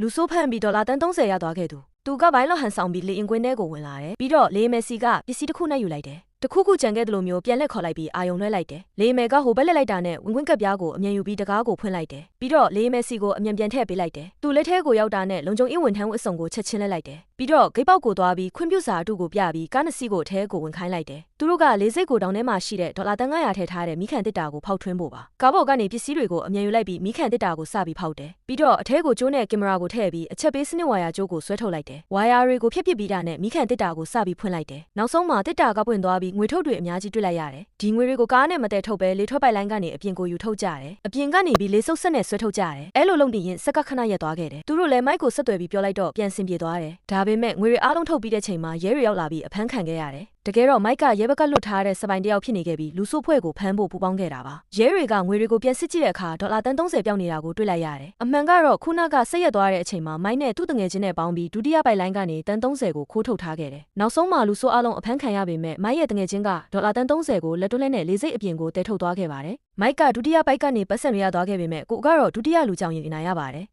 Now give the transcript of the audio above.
လူဆိုးဖမ်းပြီးဒေါ်လာတန်း30ရသွားခဲ့သူကဘိုင်းလော့ဟန်ဆောင်ပြီးလေအင်ကွင်းထဲကိုဝင်လာတယ်ပြီးတော့လေမယ်စီကပစ္စည်းတစ်ခုနဲ့ယူလိုက်တယ်တခုခုကြံခဲ့တယ်လို့မျိုးပြန်လက်ခေါ်လိုက်ပြီးအာယုံလွှဲလိုက်တယ်လေမယ်ကဟိုဘက်လက်လိုက်တာနဲ့ဝင်ခွင့်ကပ်ပြားကိုအမြန်ယူပြီးတကားကိုဖွင့်လိုက်တယ်ပြီးတော့လေမယ်စီကိုအမြန်ပြန်ထည့်ပေးလိုက်တယ်သူလက်ထဲကိုရောက်တာနဲ့လုံခြုံရေးဝန်ထမ်းဝတ်စုံကိုချက်ချင်းလဲလိုက်တယ်ပြီးတော့ဂိတ်ပေါက်ကိုသွားပြီးခွင့်ပြုစာအတုကိုပြပြီးကားနှစ်စီးကိုအထဲကိုဝင်ခိုင်းလိုက်တယ်သူတို့ကလေစိတ်ကိုတောင်ထဲမှာရှိတဲ့ဒေါ်လာတန်း900ထည့်ထားတဲ့မိခန်တစ်တာကိုဖောက်ထွင်းဖို့ပါကားပေါ်ကနေပစ္စည်းတွေကိုအမြန်ယူလိုက်ပြီးမိခန်တစ်တာကိုစပြီးဖောက်တယ်ပြီးတော့အထဲကိုကျိုးနဲ့ကင်မရာကိုထည့်ပြီးအချက်ပေးစနစ်ဝါယာကျိုးကိုဆွဲထုတ်လိုက်တယ်ဝါယာတွေကိုဖြတ်ပစ်ပြီးတာနဲ့မိခန်တစ်တာကိုစပြီးဖွင့်လိုက်တယ်နောက်ဆုံးမှာတစ်တာကပွင့်သွားပြီးငွေထုတ်တွေအများကြီးတွေ့လိုက်ရတယ်ဒီငွေတွေကိုကားနဲ့မတည့်ထုတ်ပဲလေထွက်ပိုက်လိုင်းကနေအပြင်ကိုယူထုတ်ကြတယ်အပြင်ကနေပြီးလေဆုပ်ဆက်နဲ့ဆွဲထုတ်ကြတယ်အဲ့လိုလုပ်နေရင်စက်ကခဏရက်သွားခဲ့တယ်သူတို့လည်းမိုက်ကိုဆက်သွယ်ပြီးပြောလိုက်တော့ပြန်ဆင်ပြေသွားတယ်ဒါပေမဲ့ငွေတွေအားလုံးထုတ်ပြီးတဲ့ချိန်မှာရဲတွေရောက်လာပြီးအဖမ်းခံခဲ့ရတယ်တကယ်တော့မိုက်ကရဲဘက်ကလွတ်ထားတဲ့စပိုင်တယောက်ဖြစ်နေခဲ့ပြီးလူဆိုးဖွဲ့ကိုဖမ်းဖို့ပူပေါင်းခဲ့တာပါရဲတွေကငွေတွေကိုပြန်စစ်ကြည့်တဲ့အခါဒေါ်လာတန်း30ပြောင်းနေတာကိုတွေ့လိုက်ရတယ်အမှန်ကတော့ခုနကဆက်ရက်သွားတဲ့အချိန်မှာမိုက်နဲ့သူ့တငယ်ချင်းနဲ့ပေါင်းပြီးဒုတိယပိုက်လိုင်းကနေတန်း30ကိုခိုးထုတ်ထားခဲ့တယ်နောက်ဆုံးမှာလူဆိုးအလုံးအဖမ်းခံရပေမဲ့မိုက်ရဲ့တငယ်ချင်းကဒေါ်လာတန်း30ကိုလက်တွဲလက်နဲ့လေစိတ်အပြင်ကိုတဲထုတ်သွားခဲ့ပါတယ်မိုက်ကဒုတိယပိုက်ကနေပတ်စံရရသွားခဲ့ပေမဲ့ကိုကတော့ဒုတိယလူကြောင့်ရင်အနိုင်ရပါတယ်